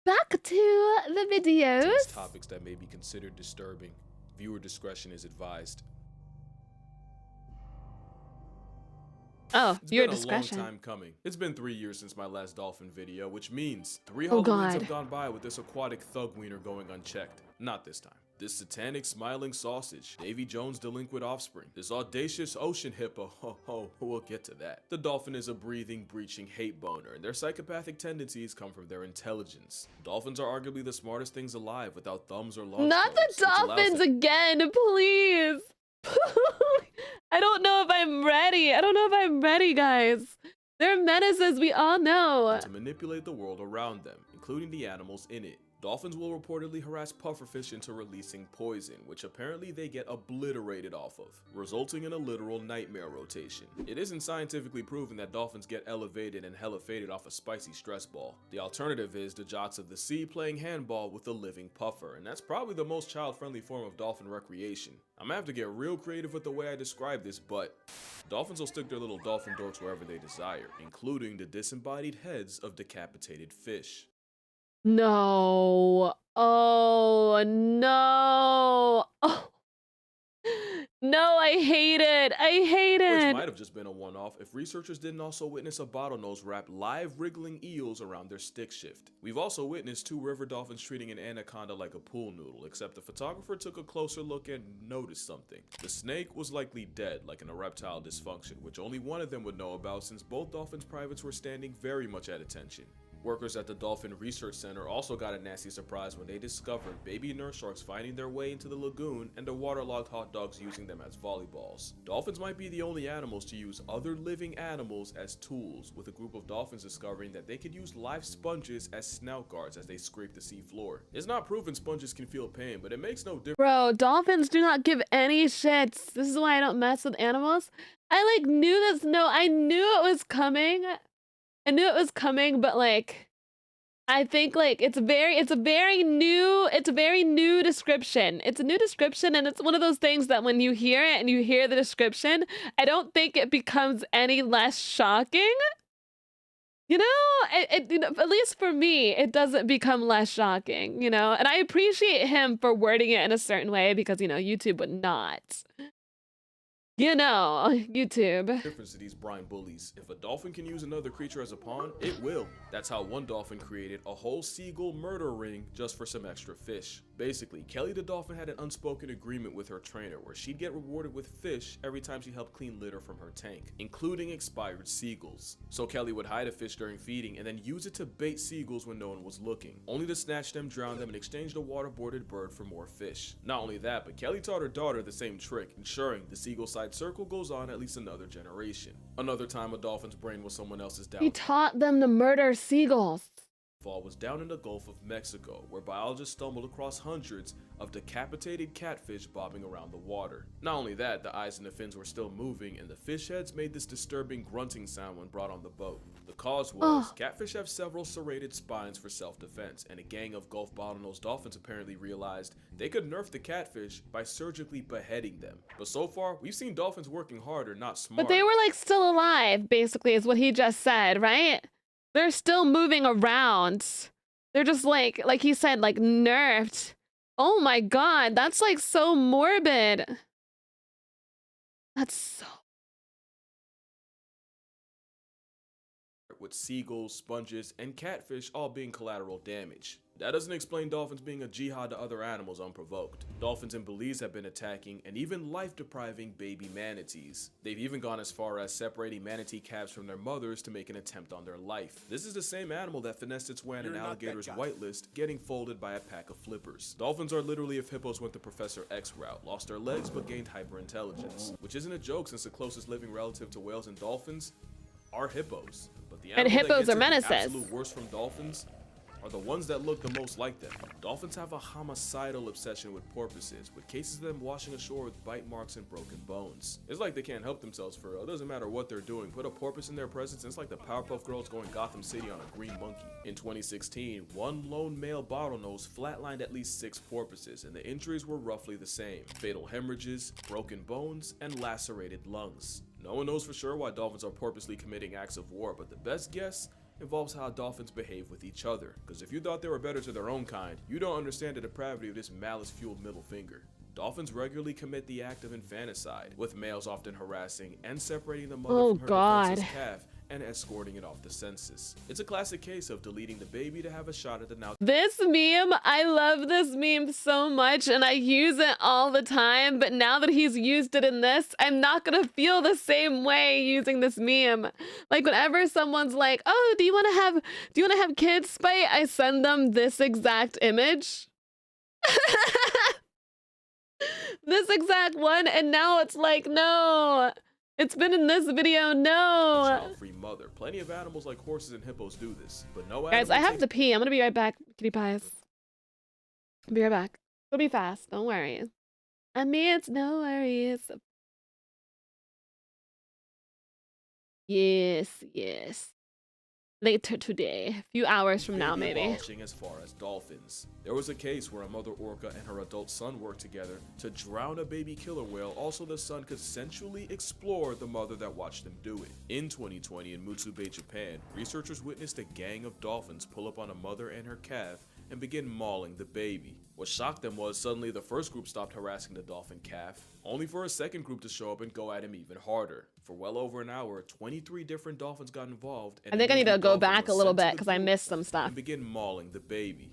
back to the videos. Topics that may be considered disturbing. Viewer discretion is advised. Oh, It's your been discretion. a long time coming. It's been 3 years since my last dolphin video, which means 3 Oh, Halloweens God. have gone by with this aquatic thug wiener going unchecked. Not this time. This satanic smiling sausage, Davy Jones' delinquent offspring, this audacious ocean hippo, we'll get to that. The dolphin is a breathing, breaching hate boner, and their psychopathic tendencies come from their intelligence. Dolphins are arguably the smartest things alive without thumbs or long Not the dolphins again, please. I don't know if I'm ready. I don't know if I'm ready, guys. They're menaces, we all know. To manipulate the world around them, including the animals in it. Dolphins will reportedly harass pufferfish into releasing poison, which apparently they get obliterated off of, resulting in a literal nightmare rotation. It isn't scientifically proven that dolphins get elevated and hella faded off a spicy stress ball. The alternative is the jocks of the sea playing handball with a living puffer, and that's probably the most child-friendly form of dolphin recreation. I'm gonna have to get real creative with the way I describe this, but dolphins will stick their little dolphin dorks wherever they desire, including the disembodied heads of decapitated fish. No. Oh, no. Oh. No, I hate it. I hate it. Which might have just been a one-off if researchers didn't also witness a bottlenose wrap live wriggling eels around their stick shift. We've also witnessed 2 river dolphins treating an anaconda like a pool noodle, except the photographer took a closer look and noticed something. The snake was likely dead, like an erectile dysfunction, which only one of them would know about since both dolphins' privates were standing very much at attention. Workers at the Dolphin Research Center also got a nasty surprise when they discovered baby nurse sharks finding their way into the lagoon and the waterlogged hot dogs using them as volleyballs. Dolphins might be the only animals to use other living animals as tools, with a group of dolphins discovering that they could use live sponges as snout guards as they scrape the sea floor. It's not proven sponges can feel pain, but it makes no difference. Bro, dolphins do not give any shits. This is why I don't mess with animals. I knew this. No, I knew it was coming. I knew it was coming, but I think it's a very new description. It's a new description, and it's one of those things that when you hear it and you hear the description, I don't think it becomes any less shocking. You know, at least for me, it doesn't become less shocking, you know? And I appreciate him for wording it in a certain way because, YouTube would not. YouTube. Difference to these brine bullies. If a dolphin can use another creature as a pawn, it will. That's how one dolphin created a whole seagull murder ring just for some extra fish. Basically, Kelly the dolphin had an unspoken agreement with her trainer where she'd get rewarded with fish every time she helped clean litter from her tank, including expired seagulls. So Kelly would hide a fish during feeding and then use it to bait seagulls when no one was looking, only to snatch them, drown them, and exchange the waterboarded bird for more fish. Not only that, but Kelly taught her daughter the same trick, ensuring the seagull side circle goes on at least another generation. Another time a dolphin's brain was someone else's downfall. He taught them to murder seagulls. Was down in the Gulf of Mexico, where biologists stumbled across hundreds of decapitated catfish bobbing around the water. Not only that, the eyes and the fins were still moving, and the fish heads made this disturbing grunting sound when brought on the boat. The cause was, catfish have several serrated spines for self-defense, and a gang of Gulf bottlenose dolphins apparently realized they could nerf the catfish by surgically beheading them. But so far, we've seen dolphins working harder, not smarter. But they were still alive, basically, is what he just said, right? They're still moving around. They're just like he said, nerfed. Oh my God, that's so morbid. That's so. With seagulls, sponges, and catfish all being collateral damage. That doesn't explain dolphins being a jihad to other animals unprovoked. Dolphins in Belize have been attacking and even life-depriving baby manatees. They've even gone as far as separating manatee calves from their mothers to make an attempt on their life. This is the same animal that finessed its way on an alligator's whitelist, getting folded by a pack of flippers. Dolphins are literally if hippos went the Professor X route, lost their legs but gained hyperintelligence. Which isn't a joke since the closest living relative to whales and dolphins are hippos. But the animal hippos are menaces. The absolute worst from dolphins are the ones that look the most like them. Dolphins have a homicidal obsession with porpoises, with cases of them washing ashore with bite marks and broken bones. It's like they can't help themselves for real. It doesn't matter what they're doing. Put a porpoise in their presence and it's like the Powerpuff Girls going Gotham City on a green monkey. In 2016, one lone male bottlenose flatlined at least 6 porpoises, and the injuries were roughly the same. Fatal hemorrhages, broken bones, and lacerated lungs. No one knows for sure why dolphins are purposely committing acts of war, but the best guess involves how dolphins behave with each other. Because if you thought they were better to their own kind, you don't understand the depravity of this malice-fueled middle finger. Dolphins regularly commit the act of infanticide, with males often harassing and separating the mother Oh from her God. defenseless calf and escorting it off the census. It's a classic case of deleting the baby to have a shot at the now. This meme, I love this meme so much and I use it all the time, but now that he's used it in this, I'm not gonna feel the same way using this meme. Like whenever someone's like, oh, do you wanna have kids, Spite? I send them this exact image. This exact one, and now it's like, no. It's been in this video, no. Child-free mother. Plenty of animals like horses and hippos do this, but no Guys, animal I have to pee. I'm gonna be right back, kitty pies. I'll be right back. It'll be fast, don't worry. I mean, it's no worries. Yes. Later today, a few hours from now, maybe. Abolishing as far as dolphins. There was a case where a mother orca and her adult son worked together to drown a baby killer whale. Also, the son could sensually explore the mother that watched them do it. In 2020, in Mutsu Bay, Japan, researchers witnessed a gang of dolphins pull up on a mother and her calf and begin mauling the baby. What shocked them was suddenly the first group stopped harassing the dolphin calf, only for a second group to show up and go at him even harder. For well over an hour, 23 different dolphins got involved. And I think I need to go back a little bit because I missed some stuff. And begin mauling the baby.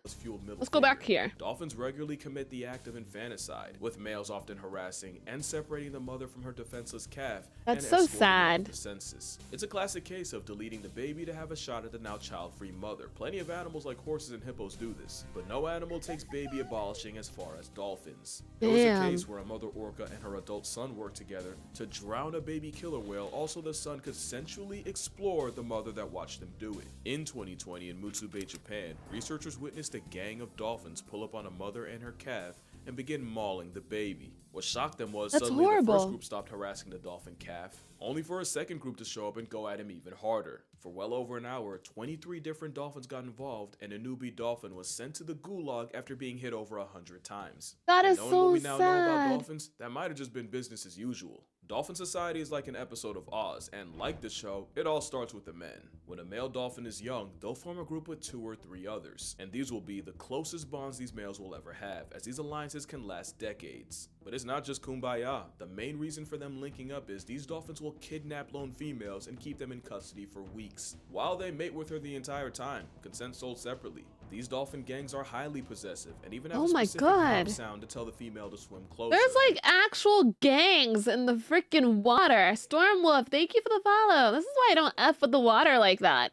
Let's go back here. Dolphins regularly commit the act of infanticide, with males often harassing and separating the mother from her defenseless calf. That's and so escorting sad. off the census. It's a classic case of deleting the baby to have a shot at the now child-free mother. Plenty of animals like horses and hippos do this, but no animal takes baby abolishing as far as dolphins. There was a case where a mother orca and her adult son worked together to drown a baby killer whale. Also, the son could sensually explore the mother that watched them do it. In 2020, in Mutsu Bay, Japan, researchers witnessed a gang of dolphins pull up on a mother and her calf and begin mauling the baby. What shocked them was suddenly the first group stopped harassing the dolphin calf, only for a second group to show up and go at him even harder. For well over an hour, 23 different dolphins got involved, and a newbie dolphin was sent to the gulag after being hit over 100 times. That is knowing so what we now know about sad. dolphins, that might have just been business as usual. Dolphin Society is like an episode of Oz, and like the show, it all starts with the men. When a male dolphin is young, they'll form a group with 2 or 3 others, and these will be the closest bonds these males will ever have, as these alliances can last decades. But it's not just kumbaya. The main reason for them linking up is these dolphins will kidnap lone females and keep them in custody for weeks, while they mate with her the entire time, consent sold separately. These dolphin gangs are highly possessive and even have a specific hum sound to tell the female to swim closer. There's like actual gangs in the freaking water. Stormwolf, thank you for the follow. This is why I don't F with the water like that.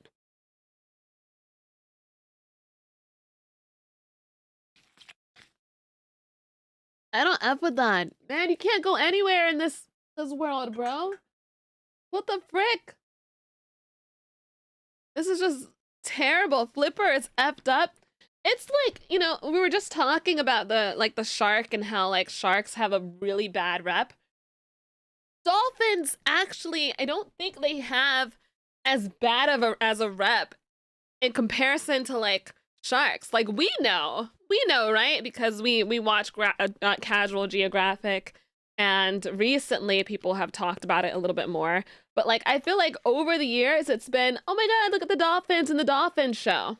I don't F with that. Man, you can't go anywhere in this world, bro. What the frick? This is just terrible. Flipper is effed up. It's like, you know, we were just talking about the shark and how like sharks have a really bad rep. Dolphins actually, I don't think they have as bad of as a rep in comparison to like sharks. Like we know, right? Because we watch Casual Geographic, and recently people have talked about it a little bit more. But like I feel like over the years it's been, oh my god, look at the dolphins in the Dolphin Show.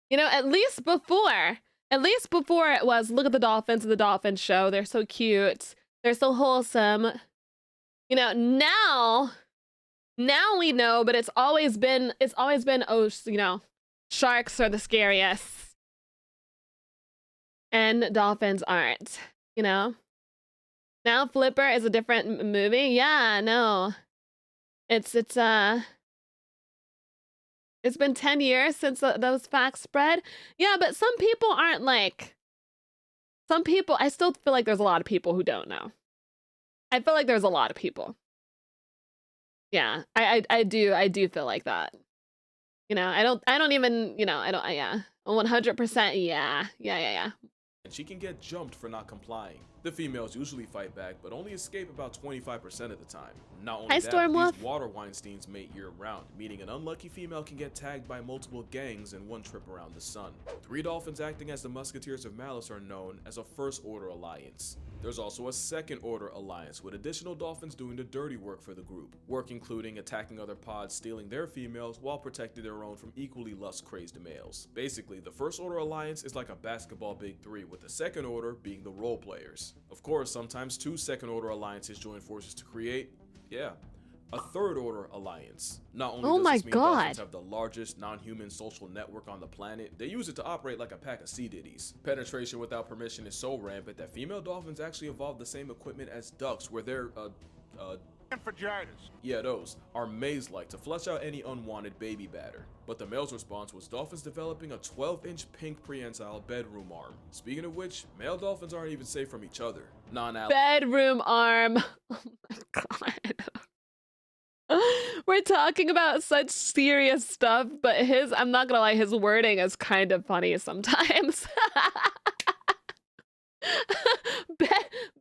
You know, at least before it was, look at the dolphins in the Dolphin Show. They're so cute. They're so wholesome. You know, now we know, but it's always been, oh, you know, sharks are the scariest. And dolphins aren't, you know? Now Flipper is a different movie. Yeah, no. It's been 10 years since those facts spread. Yeah, but some people aren't like... Some people... I still feel like there's a lot of people who don't know. I feel like there's a lot of people. Yeah, I do feel like that. You know, I don't even, you know, yeah. 100%, yeah. And she can get jumped for not complying. The females usually fight back, but only escape about 25% of the time. Not only that, but these water Weinsteins mate year-round, meaning an unlucky female can get tagged by multiple gangs in one trip around the sun. 3 dolphins acting as the musketeers of malice are known as a First Order Alliance. There's also a second order alliance, with additional dolphins doing the dirty work for the group, work including attacking other pods, stealing their females, while protecting their own from equally lust-crazed males. Basically, the first order alliance is like a basketball big three, with the second order being the role players. Of course, sometimes two second order alliances join forces to create, a third order alliance. Not only Oh does my this mean dolphins god. have the largest non-human social network on the planet, they use it to operate like a pack of sea ditties. Penetration without permission is so rampant that female dolphins actually evolved the same equipment as ducks, where their those are maze-like to flush out any unwanted baby batter. But the male's response was dolphins developing a 12-inch pink prehensile bedroom arm. Speaking of which, male dolphins aren't even safe from each other. Bedroom arm. Oh my god. We're talking about such serious stuff, but I'm not gonna lie, his wording is kind of funny sometimes.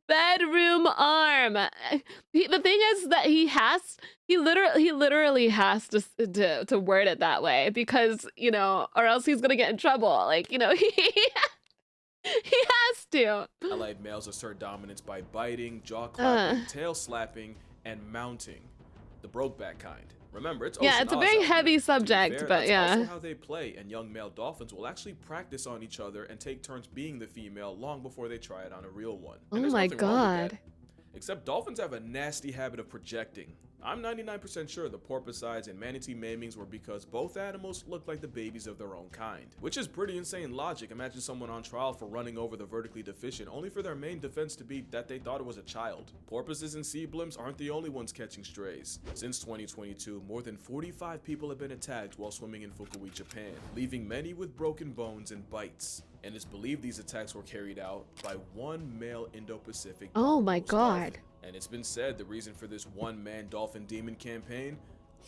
Bedroom arm. The thing is that he literally has to word it that way because, or else he's gonna get in trouble. Like, he has to. Allied males assert dominance by biting, jaw clapping, tail slapping, and mounting. The brokeback kind. Remember, it's a very heavy subject, but that's yeah. also how they play, and young male dolphins will actually practice on each other and take turns being the female long before they try it on a real one. And Oh my god. Except dolphins have a nasty habit of projecting. I'm 99% sure the porpoises and manatee maimings were because both animals look like the babies of their own kind. Which is pretty insane logic. Imagine someone on trial for running over the vertically deficient, only for their main defense to be that they thought it was a child. Porpoises and sea blimps aren't the only ones catching strays. Since 2022, more than 45 people have been attacked while swimming in Fukui, Japan, leaving many with broken bones and bites. And it's believed these attacks were carried out by one male Indo-Pacific. Oh my god. Dolphin. And it's been said the reason for this one-man dolphin demon campaign?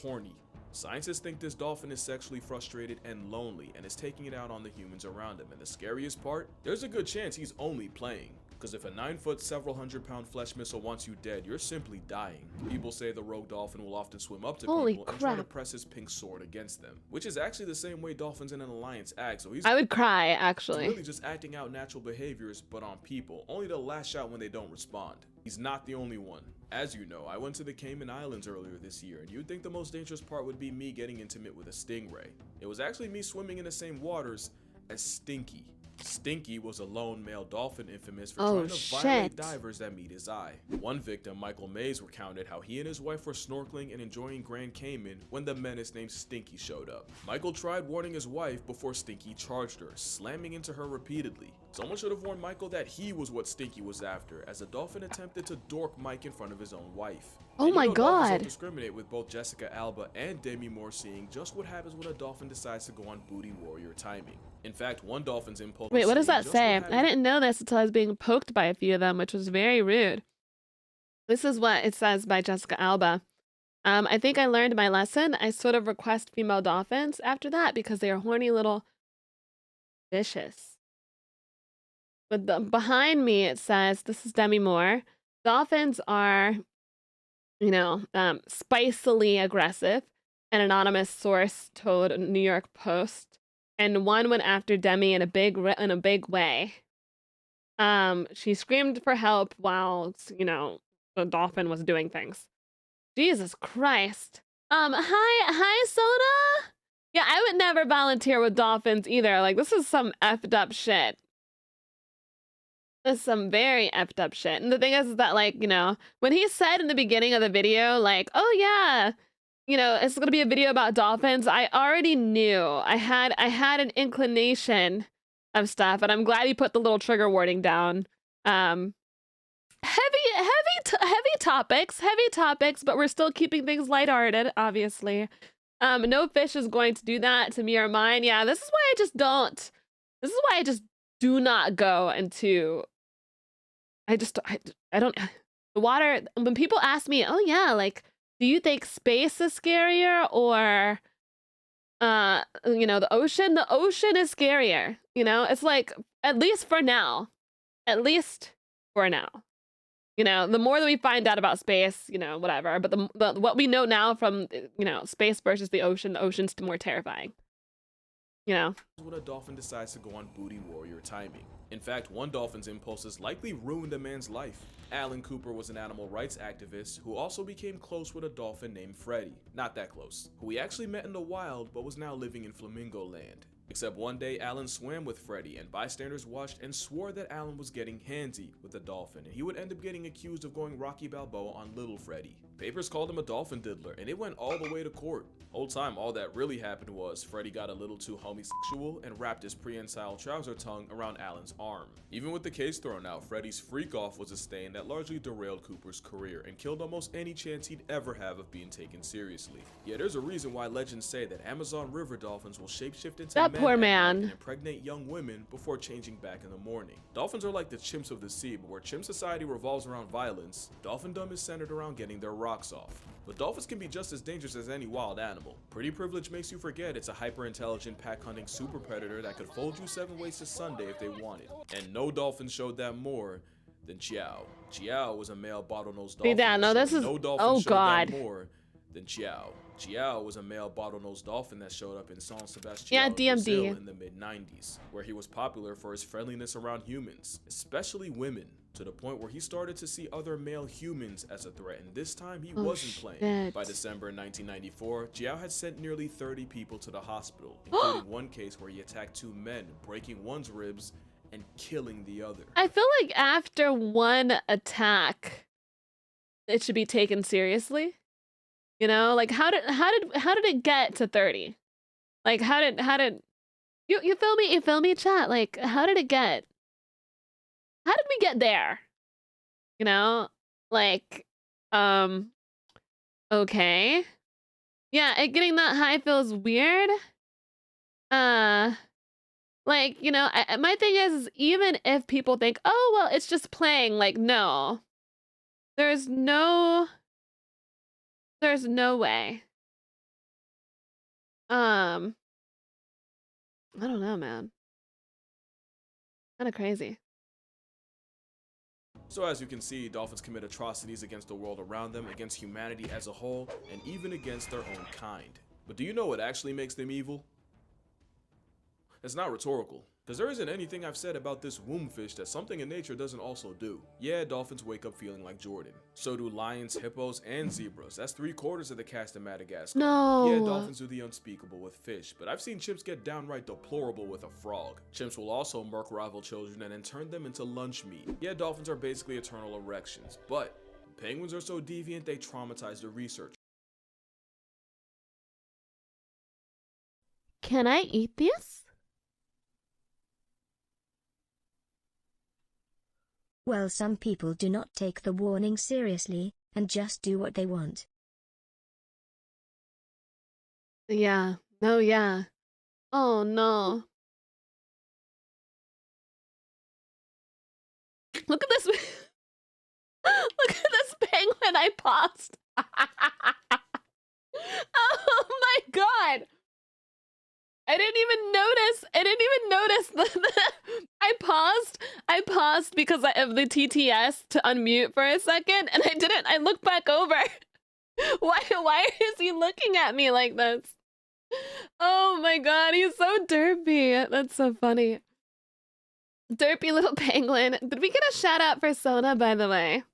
Horny. Scientists think this dolphin is sexually frustrated and lonely and is taking it out on the humans around him. And the scariest part? There's a good chance he's only playing. Because if a 9-foot, several hundred-pound flesh missile wants you dead, you're simply dying. People say the rogue dolphin will often swim up to people and try to press his pink sword against them, which is actually the same way dolphins in an alliance act. So I would cry, actually. He's really just acting out natural behaviors, but on people, only to lash out when they don't respond. He's not the only one. As you know, I went to the Cayman Islands earlier this year, and you'd think the most dangerous part would be me getting intimate with a stingray. It was actually me swimming in the same waters as Stinky. Stinky was a lone male dolphin infamous for trying to violate divers that meet his eye. One victim, Michael Mays, recounted how he and his wife were snorkeling and enjoying Grand Cayman when the menace named Stinky showed up. Michael tried warning his wife before Stinky charged her, slamming into her repeatedly. Someone should have warned Michael that he was what Stinky was after, as the dolphin attempted to dork Mike in front of his own wife. Oh my god. Dolphins discriminate, with both Jessica Alba and Demi Moore seeing just what happens when a dolphin decides to go on booty warrior timing. In fact, one dolphin's impulse. Wait, what does that say? I didn't know this until I was being poked by a few of them, which was very rude. This is what it says by Jessica Alba. I think I learned my lesson. I sort of request female dolphins after that because they are horny little vicious. But behind me it says, this is Demi Moore. Dolphins are, spicily aggressive. An anonymous source told New York Post. And one went after Demi in a big way. She screamed for help while, the dolphin was doing things. Jesus Christ. Hi, Soda? Yeah, I would never volunteer with dolphins either. Like, this is some effed up shit. This is some very effed up shit. And the thing is that, like, when he said in the beginning of the video, like, oh yeah, it's gonna be a video about dolphins, I already knew. I had an inclination of stuff, and I'm glad he put the little trigger warning down. Heavy topics, but we're still keeping things lighthearted, obviously. No fish is going to do that to me or mine. Yeah, this is why I just do not go into. I don't. The water. When people ask me, oh yeah, like, do you think space is scarier or, the ocean? The ocean is scarier. It's like, at least for now. The more that we find out about space, whatever. But what we know now from, space versus the ocean's more terrifying. you know. When a dolphin decides to go on booty warrior timing. In fact, one dolphin's impulses likely ruined a man's life. Alan Cooper was an animal rights activist who also became close with a dolphin named Freddie, not that close, who he actually met in the wild but was now living in Flamingo Land. Except one day, Alan swam with Freddie, and bystanders watched and swore that Alan was getting handsy with the dolphin, and he would end up getting accused of going Rocky Balboa on little Freddie. Papers called him a dolphin diddler, and it went all the way to court. Whole time, all that really happened was Freddie got a little too homosexual and wrapped his prehensile trouser tongue around Alan's arm. Even with the case thrown out, Freddie's freak-off was a stain that largely derailed Cooper's career and killed almost any chance he'd ever have of being taken seriously. Yeah, there's a reason why legends say that Amazon river dolphins will shapeshift into That men poor at night man. and impregnate young women before changing back in the morning. Dolphins are like the chimps of the sea, but where chimp society revolves around violence, dolphindom is centered around getting their rocks off. But dolphins can be just as dangerous as any wild animal. Pretty privilege makes you forget it's a hyper-intelligent pack-hunting super predator that could fold you 7 ways to Sunday if they wanted. And no dolphin showed that more than Chiao. Chiao was a male bottlenose dolphin. Yeah, no, this is, no dolphin oh showed god. that more than Chiao. Chiao was a male bottlenose dolphin that showed up in San Sebastián, Yeah, Brazil DMD. in the mid-90s, where he was popular for his friendliness around humans, especially women, to the point where he started to see other male humans as a threat, and this time he wasn't playing. Shit. By December 1994, Chiao had sent nearly 30 people to the hospital, including one case where he attacked 2 men, breaking one's ribs and killing the other. I feel like after one attack, it should be taken seriously. You know, like how did it get to 30? Like how did you feel me? You feel me, chat? Like how did it get? How did we get there? You know, like okay, yeah, it getting that high feels weird. Like, you know, my thing is even if people think, oh well, it's just playing. Like no, there's no way. I don't know, man. Kind of crazy. So as you can see, dolphins commit atrocities against the world around them, against humanity as a whole, and even against their own kind. But do you know what actually makes them evil? It's not rhetorical, because there isn't anything I've said about this wombfish that something in nature doesn't also do. Yeah, dolphins wake up feeling like Jordan. So do lions, hippos, and zebras. That's 3/4 of the cast in Madagascar. No. Yeah, dolphins do the unspeakable with fish, but I've seen chimps get downright deplorable with a frog. Chimps will also murk rival children and then turn them into lunch meat. Yeah, dolphins are basically eternal erections, but penguins are so deviant they traumatize the researchers. Can I eat this? Well, some people do not take the warning seriously, and just do what they want. Yeah. Oh, yeah. Oh, no. Look at this. Look at this penguin I paused. Oh, my God. I didn't even notice I paused because of the TTS to unmute for a second, and I looked back over. Why is he looking at me like this? Oh my god, he's so derpy. That's so funny. Derpy little penguin. Did we get a shout out for Sona, by the way?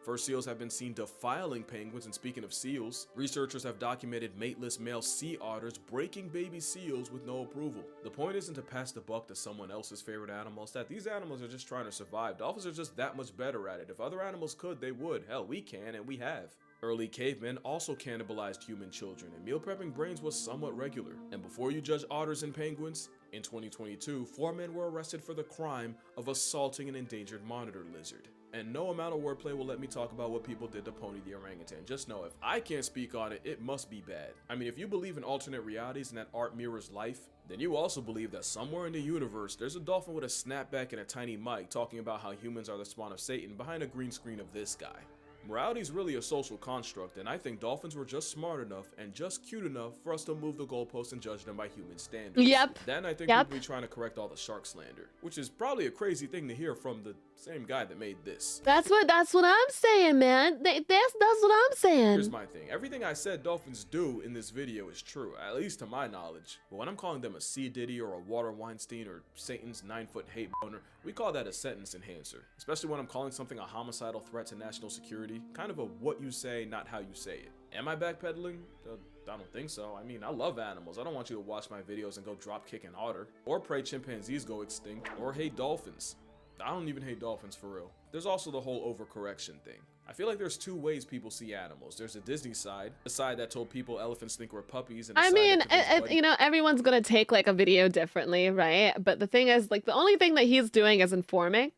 First seals have been seen defiling penguins, and speaking of seals, researchers have documented mateless male sea otters breaking baby seals with no approval. The point isn't to pass the buck to someone else's favorite animal, it's that these animals are just trying to survive. Dolphins are just that much better at it. If other animals could, they would. Hell, we can, and we have. Early cavemen also cannibalized human children, and meal prepping brains was somewhat regular. And before you judge otters and penguins, in 2022, 4 men were arrested for the crime of assaulting an endangered monitor lizard. And no amount of wordplay will let me talk about what people did to Pony the orangutan. Just know if I can't speak on it, it must be bad. I mean, if you believe in alternate realities and that art mirrors life, then you also believe that somewhere in the universe, there's a dolphin with a snapback and a tiny mic talking about how humans are the spawn of Satan behind a green screen of this guy. Morality is really a social construct, and I think dolphins were just smart enough and just cute enough for us to move the goalposts and judge them by human standards. Yep. Then I think Yep. we'd be trying to correct all the shark slander, which is probably a crazy thing to hear from the same guy that made this. That's what I'm saying, man. That's what I'm saying. Here's my thing. Everything I said dolphins do in this video is true, at least to my knowledge. But when I'm calling them a sea diddy or a water Weinstein or Satan's 9-foot hate boner, we call that a sentence enhancer. Especially when I'm calling something a homicidal threat to national security. Kind of a what you say, not how you say it. Am I backpedaling? I don't think so. I mean, I love animals. I don't want you to watch my videos and go drop kick an otter, or pray chimpanzees go extinct, or hate dolphins. I don't even hate dolphins for real. There's also the whole overcorrection thing. I feel like there's two ways people see animals. There's the Disney side, the side that told people elephants think we're puppies, and the I side mean, that convinced you know, everyone's gonna take like a video differently, right? But the thing is, like, the only thing that he's doing is informing.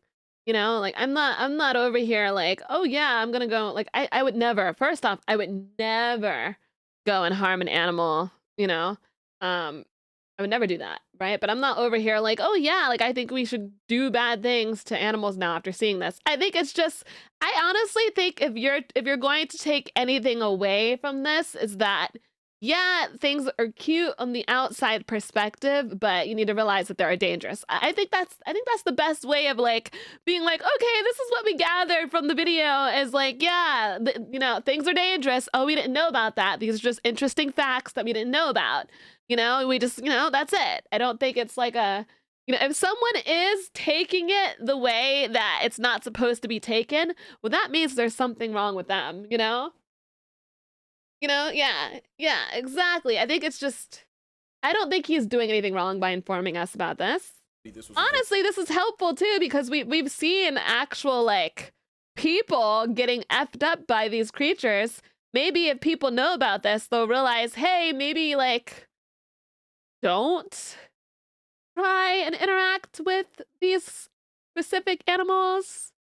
You know, like I'm not over here like, oh yeah, I'm gonna go. Like, I would never. First off, I would never go and harm an animal. You know, I would never do that, right? But I'm not over here like, oh yeah, like I think we should do bad things to animals now after seeing this. I think it's just, I honestly think if you're going to take anything away from this, is that yeah, things are cute on the outside perspective, but you need to realize that they are dangerous. I think that's the best way of like being like, okay, this is what we gathered from the video is like, yeah, you know, things are dangerous. Oh, we didn't know about that. These are just interesting facts that we didn't know about. You know, we just, you know, that's it. I don't think it's like a, you know, if someone is taking it the way that it's not supposed to be taken, well, that means there's something wrong with them, you know? You know, yeah, exactly. I think it's just, I don't think he's doing anything wrong by informing us about this. Honestly, this is helpful too, because we've seen actual like people getting effed up by these creatures. Maybe if people know about this, they'll realize, hey, maybe like don't try and interact with these specific animals.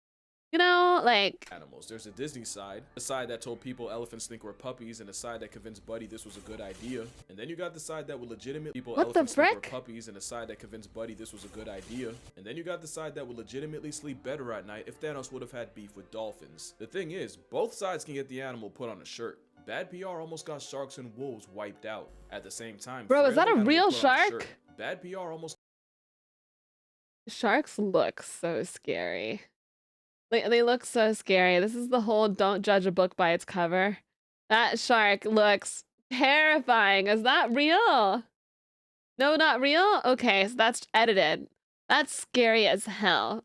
You know, like animals. There's a Disney side, the side that told people elephants think we're puppies, and the side that convinced Buddy this was a good idea. And then you got the side that would legitimately people elephants think we're puppies, and the side that convinced Buddy this was a good idea. And then you got the side that would legitimately sleep better at night if Thanos would have had beef with dolphins. The thing is, both sides can get the animal put on a shirt. Bad PR almost got sharks and wolves wiped out. At the same time, bro, is that a real shark? Bad PR almost. Sharks look so scary. They look so scary. This is the whole don't judge a book by its cover. That shark looks terrifying. Is that real? No, not real? Okay, so that's edited. That's scary as hell.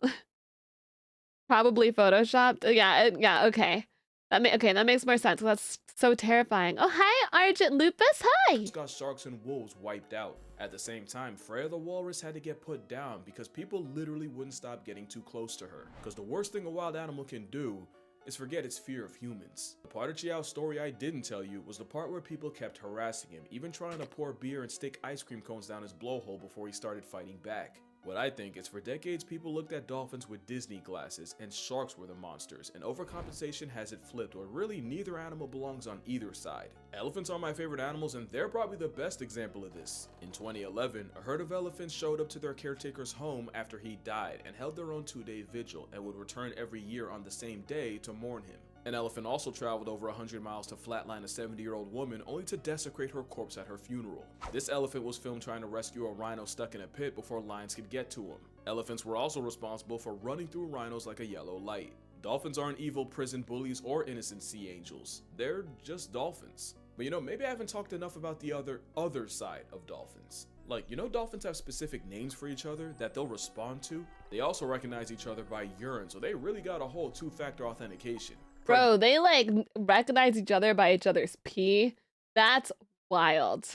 Probably photoshopped. Yeah, okay. That makes more sense. That's so terrifying. Oh, hi, Argent Lupus. Hi. Got sharks and wolves wiped out. At the same time, Freya the walrus had to get put down because people literally wouldn't stop getting too close to her. Because the worst thing a wild animal can do is forget its fear of humans. The part of Chiao's story I didn't tell you was the part where people kept harassing him, even trying to pour beer and stick ice cream cones down his blowhole before he started fighting back. What I think is for decades people looked at dolphins with Disney glasses and sharks were the monsters, and overcompensation has it flipped where really neither animal belongs on either side. Elephants are my favorite animals and they're probably the best example of this. In 2011, a herd of elephants showed up to their caretaker's home after he died and held their own 2-day vigil and would return every year on the same day to mourn him. An elephant also traveled over 100 miles to flatline a 70-year-old woman only to desecrate her corpse at her funeral. This elephant was filmed trying to rescue a rhino stuck in a pit before lions could get to him. Elephants were also responsible for running through rhinos like a yellow light. Dolphins aren't evil prison bullies or innocent sea angels. They're just dolphins. But you know, maybe I haven't talked enough about the other side of dolphins. Like, you know, dolphins have specific names for each other that they'll respond to. They also recognize each other by urine, so they really got a whole two-factor authentication. Bro, they like recognize each other by each other's pee. That's wild.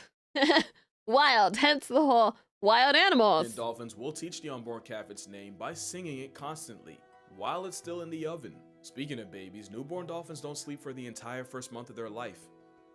Wild, hence the whole wild animals. And dolphins will teach the unborn calf its name by singing it constantly while it's still in the oven. Speaking of babies, newborn dolphins don't sleep for the entire first month of their life,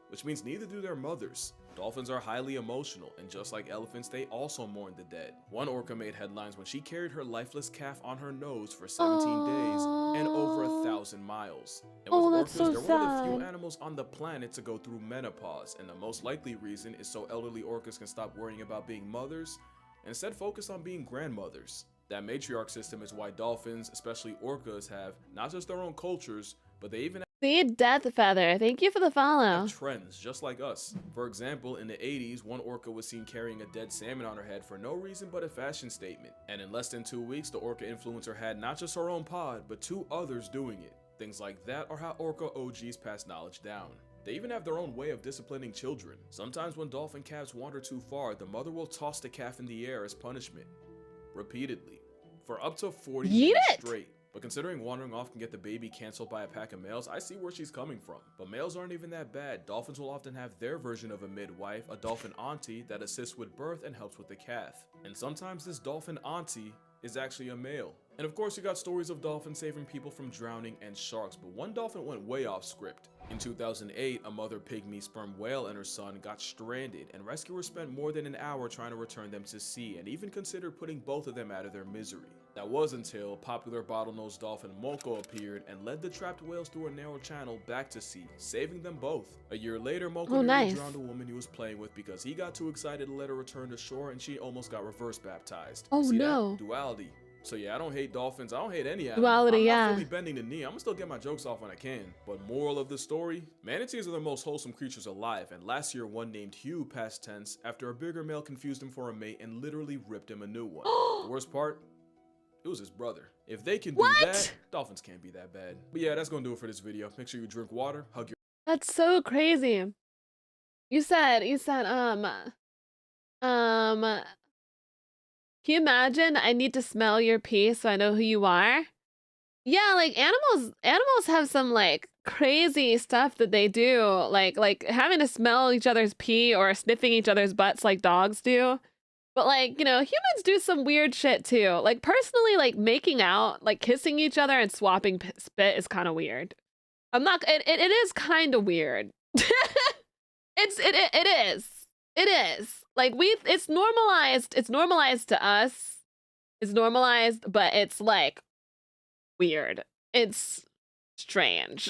which means neither do their mothers. Dolphins are highly emotional, and just like elephants, they also mourn the dead. One orca made headlines when she carried her lifeless calf on her nose for 17 days and over 1,000 miles. And with orcas, so they're one of the few animals on the planet to go through menopause, and the most likely reason is so elderly orcas can stop worrying about being mothers and instead focus on being grandmothers. That matriarch system is why dolphins, especially orcas, have not just their own cultures, but they even See, Death Feather. Thank you for the have follow. trends just like us. For example, in the 80s, one orca was seen carrying a dead salmon on her head for no reason but a fashion statement. And in less than 2 weeks, the orca influencer had not just her own pod, but 2 others doing it. Things like that are how orca OGs pass knowledge down. They even have their own way of disciplining children. Sometimes when dolphin calves wander too far, the mother will toss the calf in the air as punishment. Repeatedly. For up to 40 Yeet minutes it! straight. But considering wandering off can get the baby canceled by a pack of males, I see where she's coming from. But males aren't even that bad. Dolphins will often have their version of a midwife, a dolphin auntie that assists with birth and helps with the calf. And sometimes this dolphin auntie is actually a male. And of course you got stories of dolphins saving people from drowning and sharks, but one dolphin went way off script. In 2008, a mother pygmy sperm whale and her son got stranded, and rescuers spent more than an hour trying to return them to sea, and even considered putting both of them out of their misery. That was until popular bottlenose dolphin Moko appeared and led the trapped whales through a narrow channel back to sea, saving them both. A year later, Moko nearly nice. drowned a woman he was playing with because he got too excited to let her return to shore, and she almost got reverse baptized. Oh, See no. that? Duality. So yeah, I don't hate dolphins, I don't hate any animal. Duality, I'm not yeah. fully bending the knee, I'm gonna still get my jokes off when I can. But moral of the story, manatees are the most wholesome creatures alive, and last year one named Hugh past tense after a bigger male confused him for a mate and literally ripped him a new one. The worst part? It was his brother. If they can do that, dolphins can't be that bad. But yeah, that's gonna do it for this video. Make sure you drink water, hug your That's so crazy. You said, can you imagine I need to smell your pee so I know who you are? Yeah, like animals have some like crazy stuff that they do, like having to smell each other's pee or sniffing each other's butts like dogs do. But like, you know, humans do some weird shit too. Like personally, like making out, like kissing each other and swapping spit is kind of weird. I'm not, it is kind of weird. It is. It is. Like it's normalized to us. It's normalized, but it's like weird. It's strange.